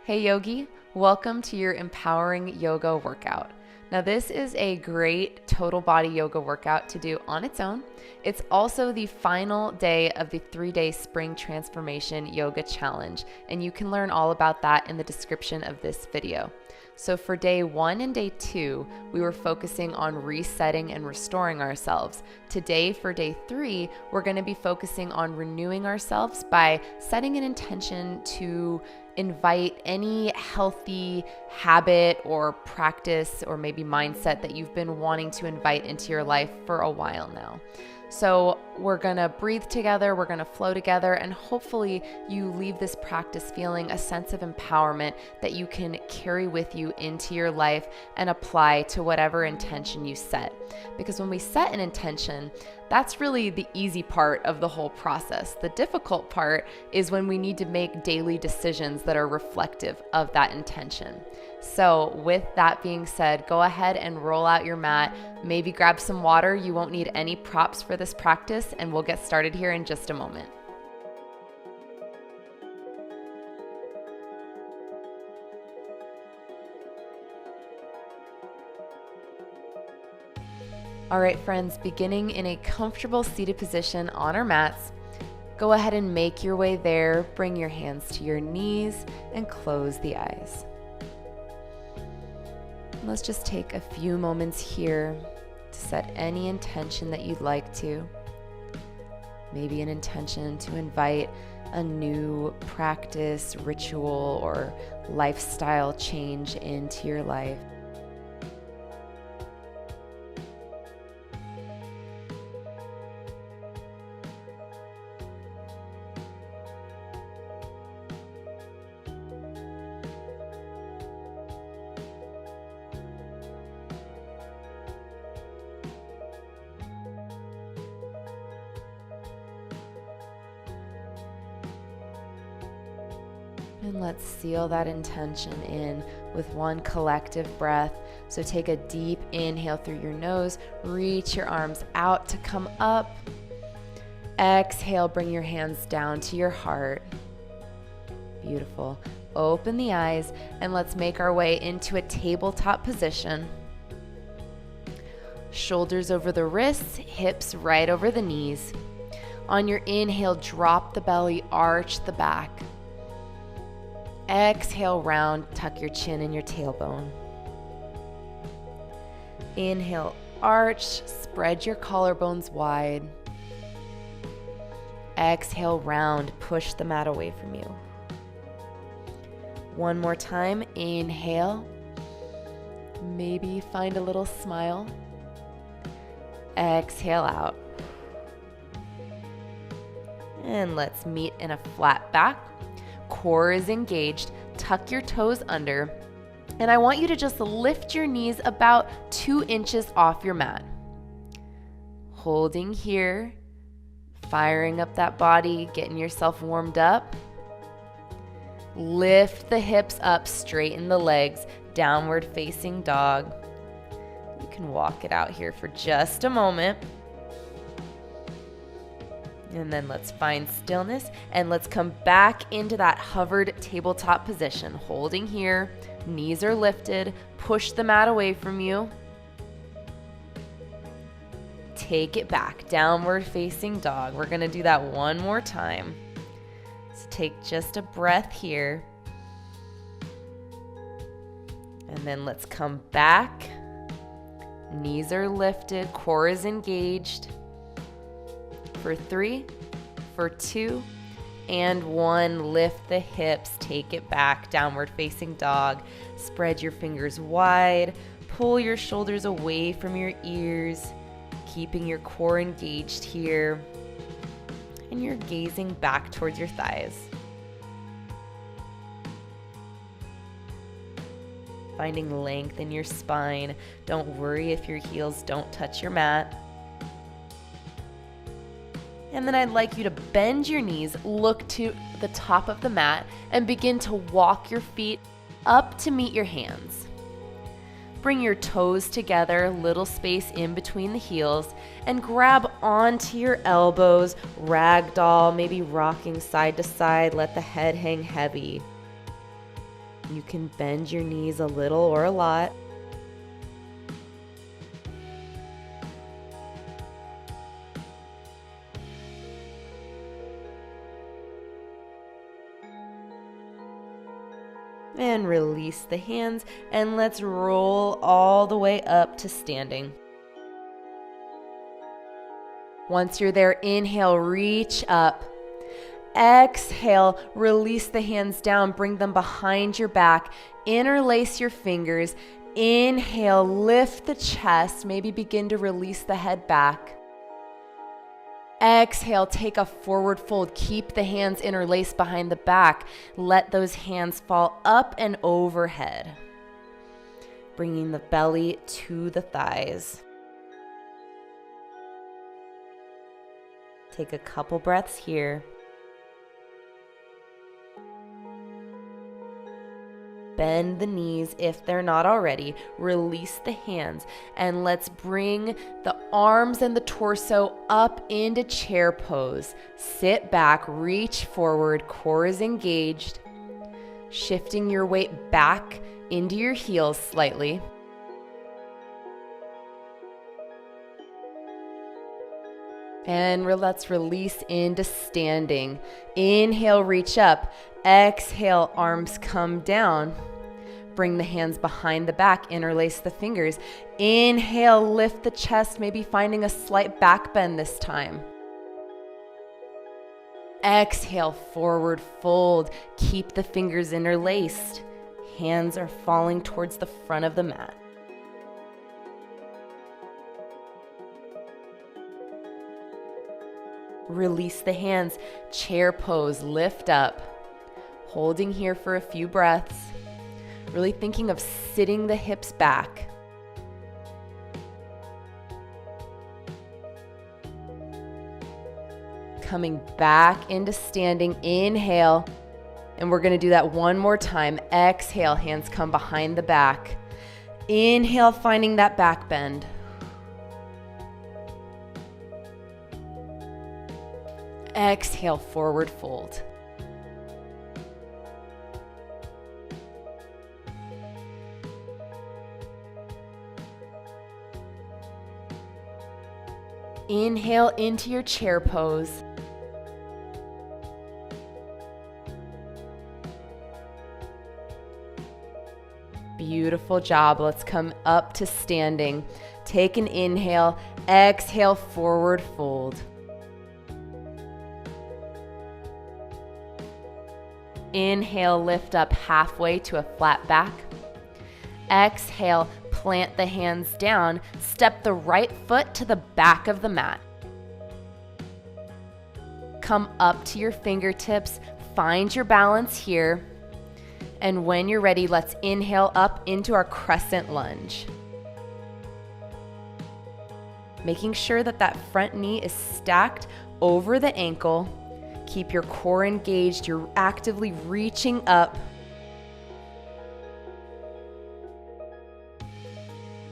Hey Yogi, welcome to your empowering yoga workout. Now this is a great total body yoga workout to do on its own. It's also the final day of the 3-day spring transformation yoga challenge, and you can learn all about that in the description of this video. So for day 1 and day 2, we were focusing on resetting and restoring ourselves. Today for day 3, we're going to be focusing on renewing ourselves by setting an intention to invite any healthy habit or practice or maybe mindset that you've been wanting to invite into your life for a while now. So we're gonna breathe together, we're gonna flow together, and hopefully you leave this practice feeling a sense of empowerment that you can carry with you into your life and apply to whatever intention you set. Because when we set an intention, that's really the easy part of the whole process. The difficult part is when we need to make daily decisions that are reflective of that intention. So with that being said, go ahead and roll out your mat, maybe grab some water. You won't need any props for this practice, and we'll get started here in just a moment. All right, friends, beginning in a comfortable seated position on our mats, go ahead and make your way there. Bring your hands to your knees and close the eyes. Let's just take a few moments here to set any intention that you'd like to. Maybe an intention to invite a new practice, ritual, or lifestyle change into your life. And let's seal that intention in with one collective breath. So take a deep inhale through your nose, reach your arms out to come up. Exhale, bring your hands down to your heart. Beautiful. Open the eyes and let's make our way into a tabletop position. Shoulders over the wrists, hips right over the knees. On your inhale, drop the belly, arch the back. Exhale, round, tuck your chin and your tailbone. Inhale, arch, spread your collarbones wide. Exhale, round, push the mat away from you. One more time, inhale. Maybe find a little smile. Exhale out. And let's meet in a flat back. Core is engaged, tuck your toes under, and I want you to just lift your knees about 2 inches off your mat. Holding here, firing up that body, getting yourself warmed up. Lift the hips up, straighten the legs, downward facing dog. You can walk it out here for just a moment. And then let's find stillness and let's come back into that hovered tabletop position. Holding here, knees are lifted, push the mat away from you. Take it back, downward facing dog. We're gonna do that one more time. So take just a breath here. And then let's come back. Knees are lifted, core is engaged. For 3, for 2, and 1. Lift the hips, take it back, downward facing dog. Spread your fingers wide, pull your shoulders away from your ears, keeping your core engaged here. And you're gazing back towards your thighs. Finding length in your spine. Don't worry if your heels don't touch your mat. And then I'd like you to bend your knees, look to the top of the mat, and begin to walk your feet up to meet your hands. Bring your toes together, little space in between the heels, and grab onto your elbows, ragdoll, maybe rocking side to side, let the head hang heavy. You can bend your knees a little or a lot. And release the hands, and let's roll all the way up to standing. Once you're there, inhale, reach up. Exhale, release the hands down, bring them behind your back, interlace your fingers. Inhale, lift the chest, maybe begin to release the head back. Exhale, take a forward fold. Keep the hands interlaced behind the back. Let those hands fall up and overhead, bringing the belly to the thighs. Take a couple breaths here. Bend the knees if they're not already. Release the hands, and let's bring the arms and the torso up into chair pose. Sit back, reach forward, core is engaged. Shifting your weight back into your heels slightly. And let's release into standing. Inhale, reach up. Exhale, arms come down. Bring the hands behind the back, interlace the fingers. Inhale, lift the chest, maybe finding a slight back bend this time. Exhale, forward fold. Keep the fingers interlaced. Hands are falling towards the front of the mat. Release the hands, chair pose, lift up. Holding here for a few breaths. Really thinking of sitting the hips back. Coming back into standing, inhale. And we're gonna do that one more time. Exhale, hands come behind the back. Inhale, finding that back bend. Exhale, forward fold. Inhale into your chair pose. Beautiful job. Let's come up to standing. Take an inhale. Exhale, forward fold. Inhale, lift up halfway to a flat back. Exhale, plant the hands down. Step the right foot to the back of the mat. Come up to your fingertips. Find your balance here. And when you're ready, let's inhale up into our crescent lunge. Making sure that that front knee is stacked over the ankle. Keep your core engaged. You're actively reaching up.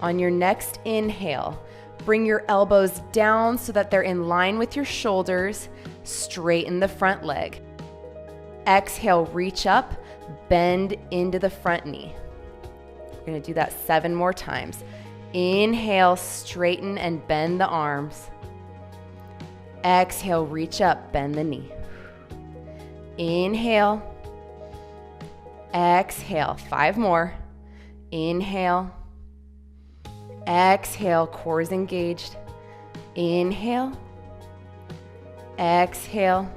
On your next inhale, bring your elbows down so that they're in line with your shoulders. Straighten the front leg. Exhale, reach up, bend into the front knee. We're going to do that 7 more times. Inhale, straighten and bend the arms. Exhale, reach up, bend the knee. Inhale. Exhale, 5 more. Inhale. Exhale, core is engaged. Inhale. Exhale.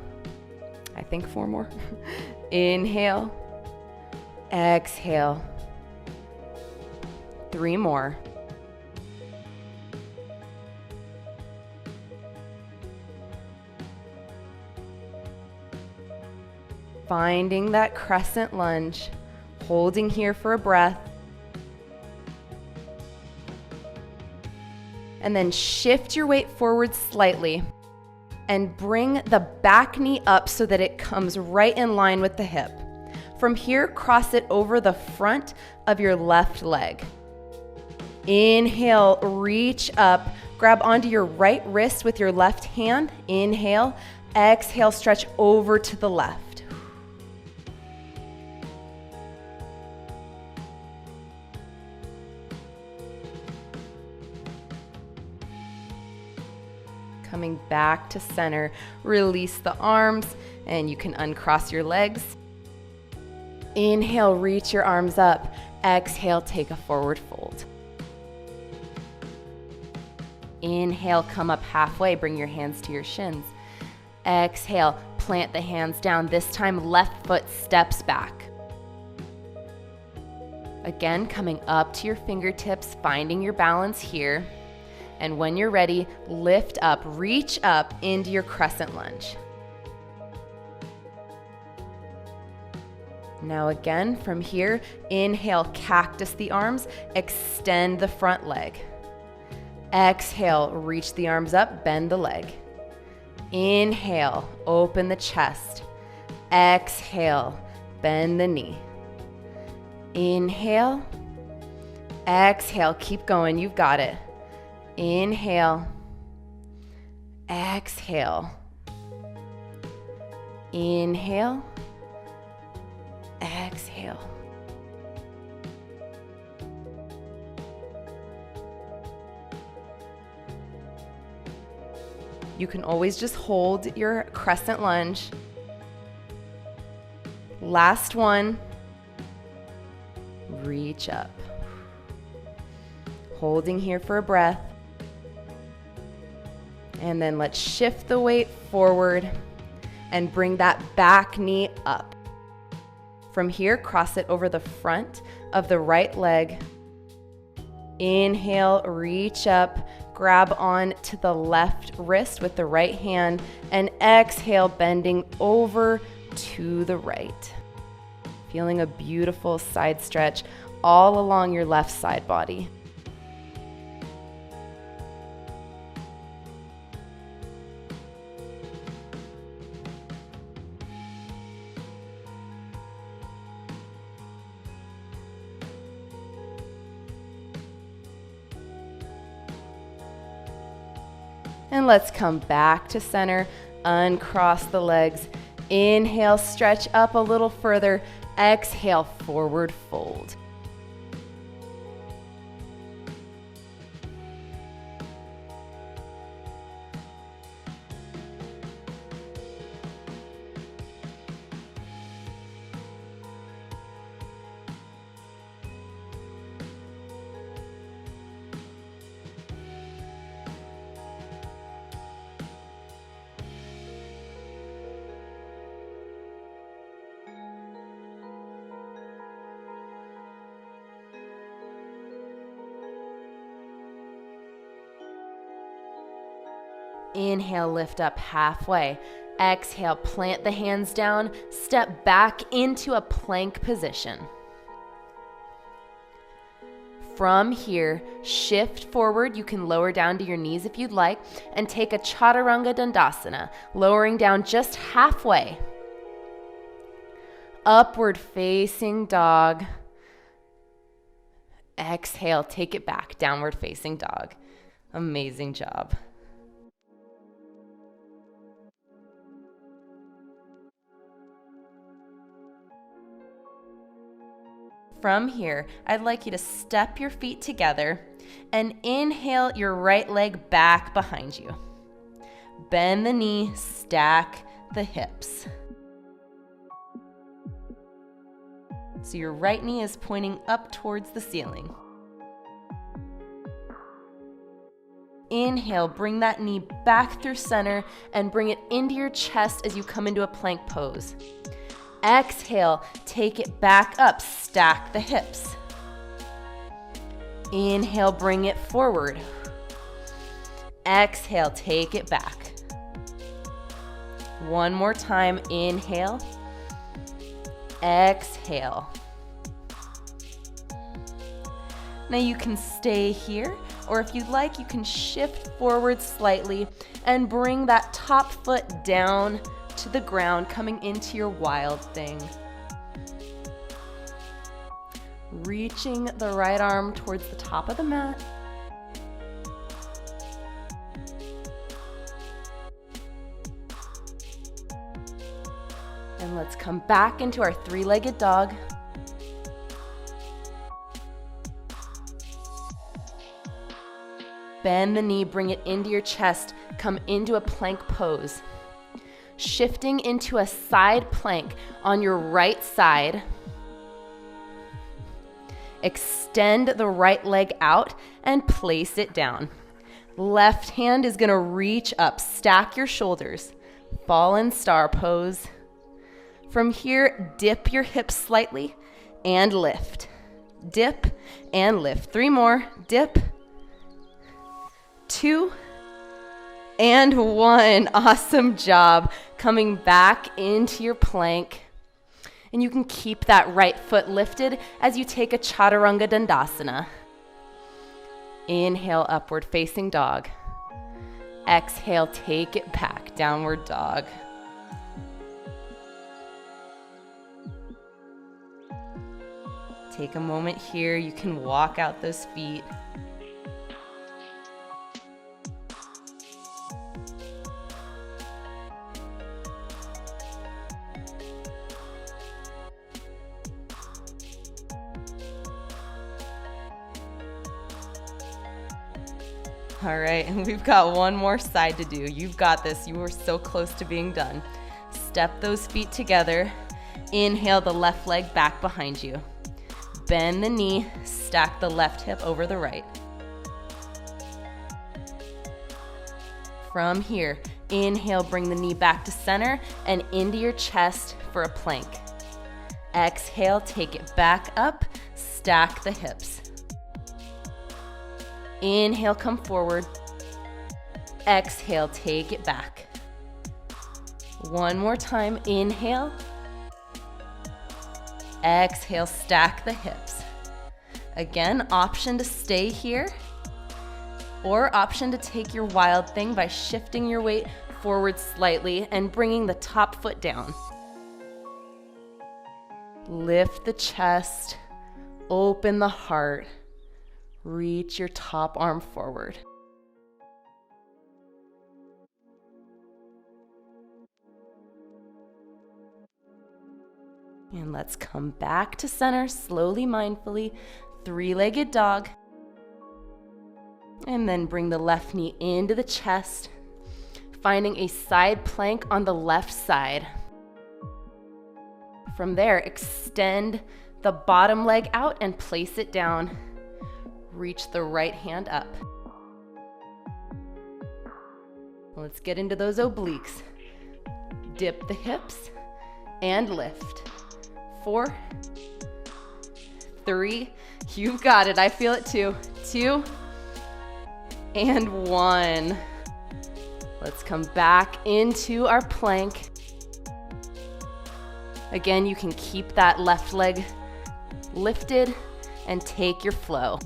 I think 4 more. Inhale. Exhale. 3 more. Finding that crescent lunge, holding here for a breath. And then shift your weight forward slightly and bring the back knee up so that it comes right in line with the hip. From here, cross it over the front of your left leg. Inhale, reach up, grab onto your right wrist with your left hand. Inhale, exhale, stretch over to the left. Coming back to center, release the arms, and you can uncross your legs. Inhale, reach your arms up. Exhale, take a forward fold. Inhale, come up halfway, bring your hands to your shins. Exhale, plant the hands down. This time, left foot steps back. Again, coming up to your fingertips, finding your balance here. And when you're ready, lift up, reach up into your crescent lunge. Now again, from here, inhale, cactus the arms, extend the front leg. Exhale, reach the arms up, bend the leg. Inhale, open the chest. Exhale, bend the knee. Inhale, exhale, keep going, you've got it. Inhale, exhale, inhale, exhale. You can always just hold your crescent lunge. Last one. Reach up. Holding here for a breath. And then let's shift the weight forward and bring that back knee up. From here, cross it over the front of the right leg. Inhale, reach up, grab on to the left wrist with the right hand, and exhale, bending over to the right. Feeling a beautiful side stretch all along your left side body. And let's come back to center, uncross the legs. Inhale, stretch up a little further. Exhale, forward fold. Inhale, lift up halfway. Exhale, plant the hands down, step back into a plank position. From here, shift forward. You can lower down to your knees if you'd like, and take a Chaturanga Dandasana, lowering down just halfway. Upward facing dog. Exhale, take it back, downward facing dog. Amazing job. From here, I'd like you to step your feet together and inhale your right leg back behind you. Bend the knee, stack the hips. So your right knee is pointing up towards the ceiling. Inhale, bring that knee back through center and bring it into your chest as you come into a plank pose. Exhale, take it back up, stack the hips. Inhale, bring it forward. Exhale, take it back. One more time, inhale. Exhale. Now you can stay here, or if you'd like, you can shift forward slightly and bring that top foot down to the ground, coming into your wild thing. Reaching the right arm towards the top of the mat. And let's come back into our three-legged dog. Bend the knee, bring it into your chest, come into a plank pose. Shifting into a side plank on your right side. Extend the right leg out and place it down. Left hand is gonna reach up, stack your shoulders. Fallen star pose. From here, dip your hips slightly and lift. Dip and lift. 3 more, dip. 2 and 1. Awesome job. Coming back into your plank. And you can keep that right foot lifted as you take a chaturanga dandasana. Inhale, upward facing dog. Exhale, take it back, downward dog. Take a moment here. You can walk out those feet. All right, and we've got one more side to do. You've got this. You are so close to being done. Step those feet together. Inhale the left leg back behind you. Bend the knee, stack the left hip over the right. From here, inhale, bring the knee back to center and into your chest for a plank. Exhale, take it back up, stack the hips. Inhale, come forward. Exhale, take it back. One more time, inhale. Exhale, stack the hips. Again, option to stay here or option to take your wild thing by shifting your weight forward slightly and bringing the top foot down. Lift the chest, open the heart, reach your top arm forward. And let's come back to center, slowly, mindfully, 3-legged dog. And then bring the left knee into the chest, finding a side plank on the left side. From there, extend the bottom leg out and place it down. Reach the right hand up. Let's get into those obliques. Dip the hips and lift. 4, 3, you've got it. I feel it too. 2 and 1. Let's come back into our plank. Again, you can keep that left leg lifted and take your flow.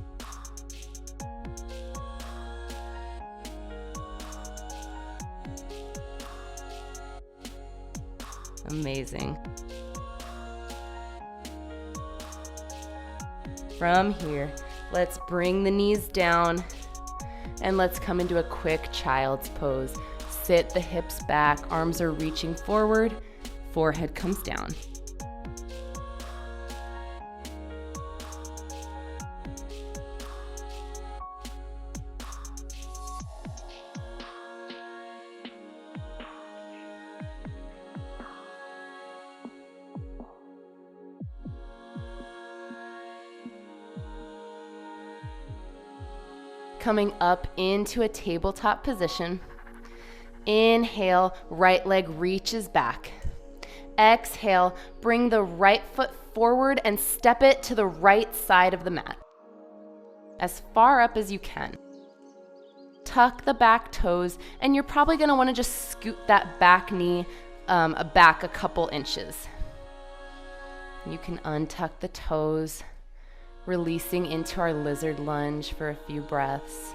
Amazing. From here, let's bring the knees down and let's come into a quick child's pose. Sit the hips back, arms are reaching forward, forehead comes down. Coming up into a tabletop position. Inhale, right leg reaches back. Exhale, bring the right foot forward and step it to the right side of the mat. As far up as you can. Tuck the back toes, and you're probably gonna wanna just scoot that back knee back a couple inches. You can untuck the toes, releasing into our lizard lunge for a few breaths.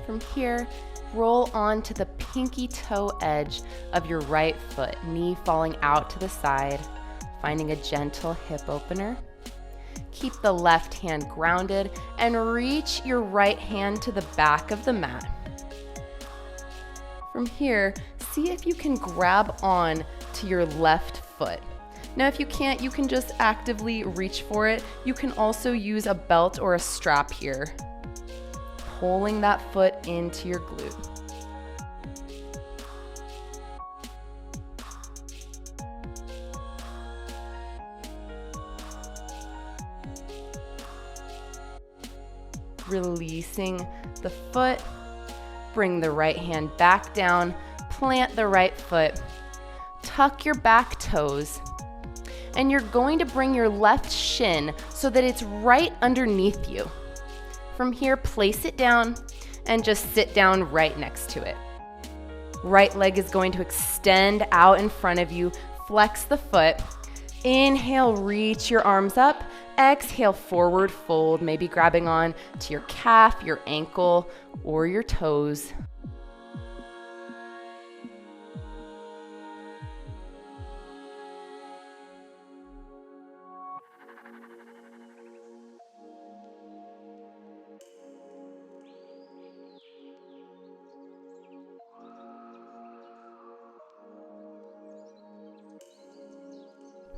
From here, roll onto the pinky toe edge of your right foot, knee falling out to the side, finding a gentle hip opener. Keep the left hand grounded and reach your right hand to the back of the mat. From here, see if you can grab on to your left foot. Now, if you can't, you can just actively reach for it. You can also use a belt or a strap here, pulling that foot into your glute. Releasing the foot, bring the right hand back down, plant the right foot, tuck your back toes, and you're going to bring your left shin so that it's right underneath you. From here, place it down and just sit down right next to it. Right leg is going to extend out in front of you, flex the foot. Inhale, reach your arms up. Exhale, forward fold, maybe grabbing on to your calf, your ankle, or your toes.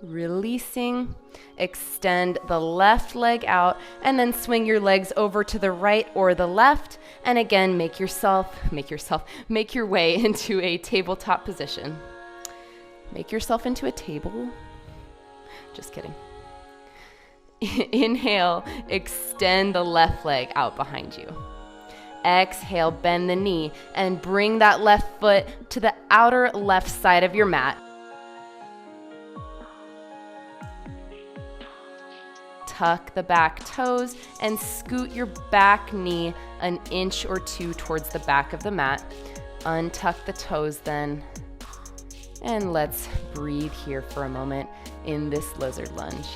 Releasing, extend the left leg out and then swing your legs over to the right or the left. And again, make your way into a tabletop position. Make yourself into a table. Just kidding. Inhale, extend the left leg out behind you. Exhale, bend the knee and bring that left foot to the outer left side of your mat. Tuck the back toes and scoot your back knee an inch or two towards the back of the mat. Untuck the toes then. And let's breathe here for a moment in this lizard lunge.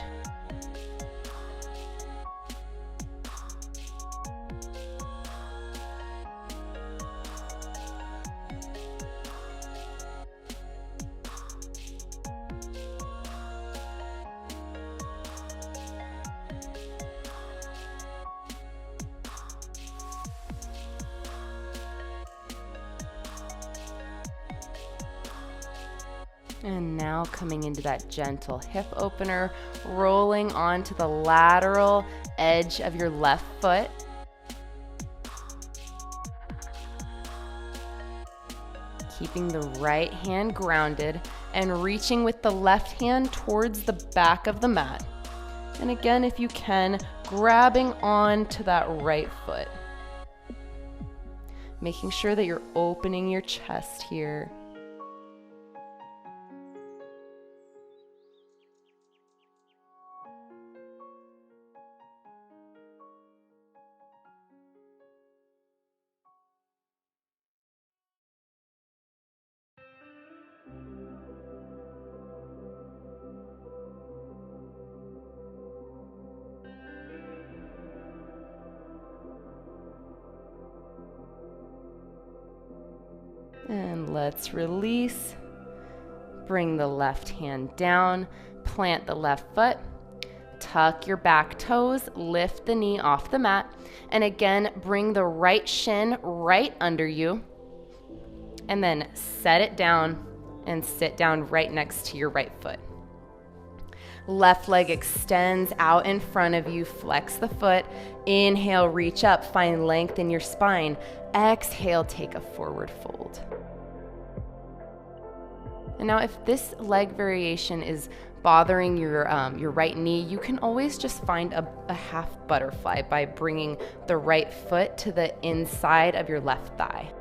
And now coming into that gentle hip opener, rolling onto the lateral edge of your left foot. Keeping the right hand grounded and reaching with the left hand towards the back of the mat. And again, if you can, grabbing on to that right foot. Making sure that you're opening your chest here. And let's release. Bring the left hand down, plant the left foot, tuck your back toes, lift the knee off the mat, and again, bring the right shin right under you, and then set it down and sit down right next to your right foot. Left leg extends out in front of you, flex the foot. Inhale, reach up, find length in your spine. Exhale, take a forward fold. And now if this leg variation is bothering your right knee, you can always just find a half butterfly by bringing the right foot to the inside of your left thigh.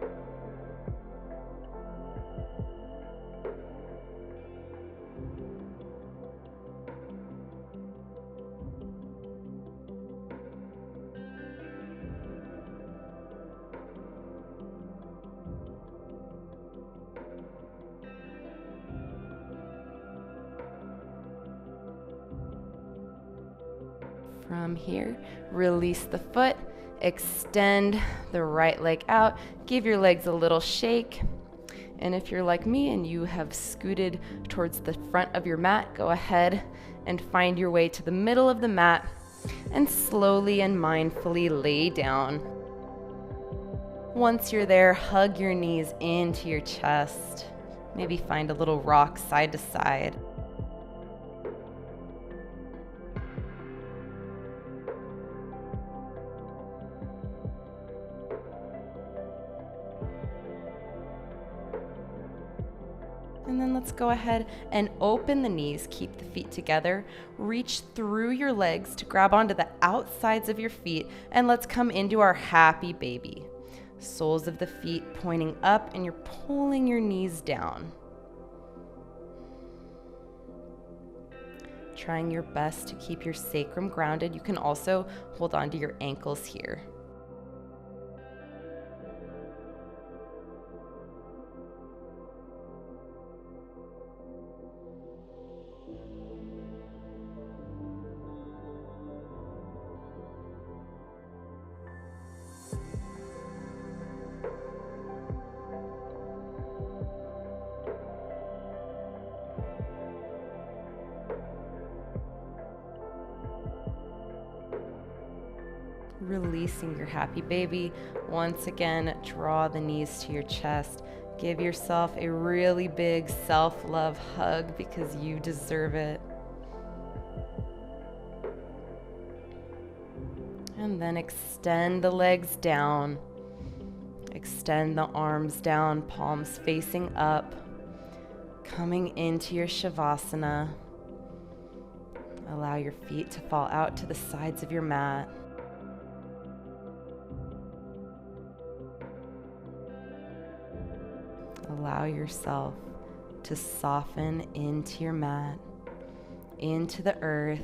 From here, release the foot Extend the right leg out. Give your legs a little shake. And if you're like me and you have scooted towards the front of your mat, go ahead and find your way to the middle of the mat and slowly and mindfully lay down. Once you're there, hug your knees into your chest. Maybe find a little rock side to side. And then let's go ahead and open the knees, keep the feet together, reach through your legs to grab onto the outsides of your feet, and let's come into our happy baby. Soles of the feet pointing up, and you're pulling your knees down. Trying your best to keep your sacrum grounded. You can also hold on to your ankles here. Releasing your happy baby. Once again, draw the knees to your chest. Give yourself a really big self-love hug because you deserve it. And then extend the legs down. Extend the arms down, palms facing up. Coming into your Shavasana. Allow your feet to fall out to the sides of your mat. Allow yourself to soften into your mat, into the earth.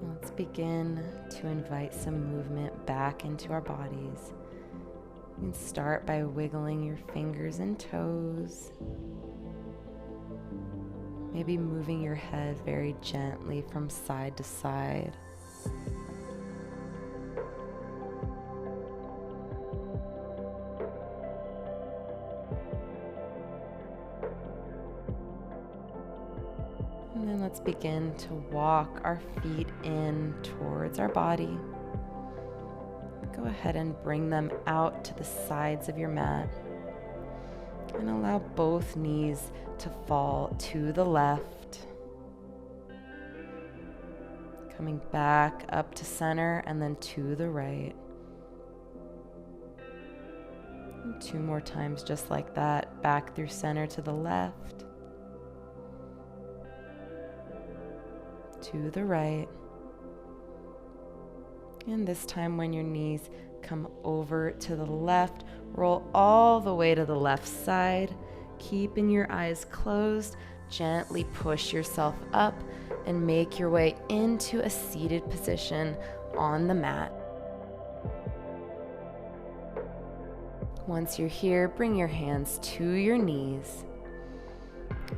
Let's begin to invite some movement back into our bodies. You can start by wiggling your fingers and toes. Maybe moving your head very gently from side to side. And then let's begin to walk our feet in towards our body. Go ahead and bring them out to the sides of your mat. And allow both knees to fall to the left. Coming back up to center and then to the right. And 2 more times just like that, back through center to the left, to the right. And this time when your knees come over to the left, roll all the way to the left side, keeping your eyes closed. Gently push yourself up and make your way into a seated position on the mat. Once you're here, bring your hands to your knees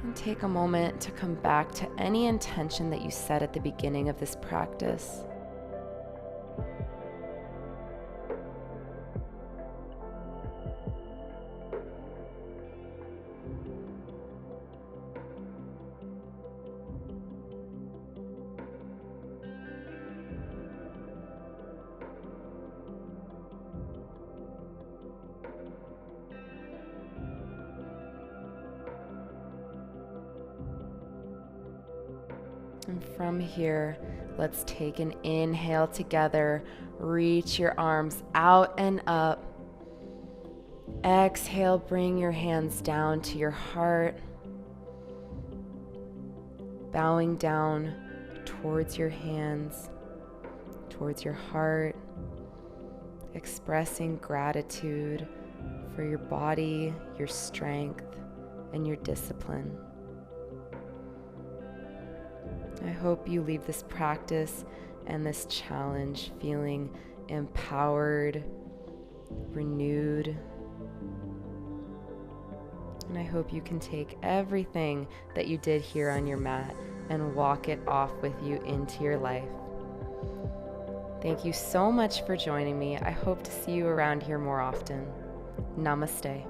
and take a moment to come back to any intention that you set at the beginning of this practice. And from here, let's take an inhale together. Reach your arms out and up. Exhale, bring your hands down to your heart. Bowing down towards your hands, towards your heart. Expressing gratitude for your body, your strength, and your discipline. I hope you leave this practice and this challenge feeling empowered, renewed, and I hope you can take everything that you did here on your mat and walk it off with you into your life. Thank you so much for joining me. I hope to see you around here more often. Namaste.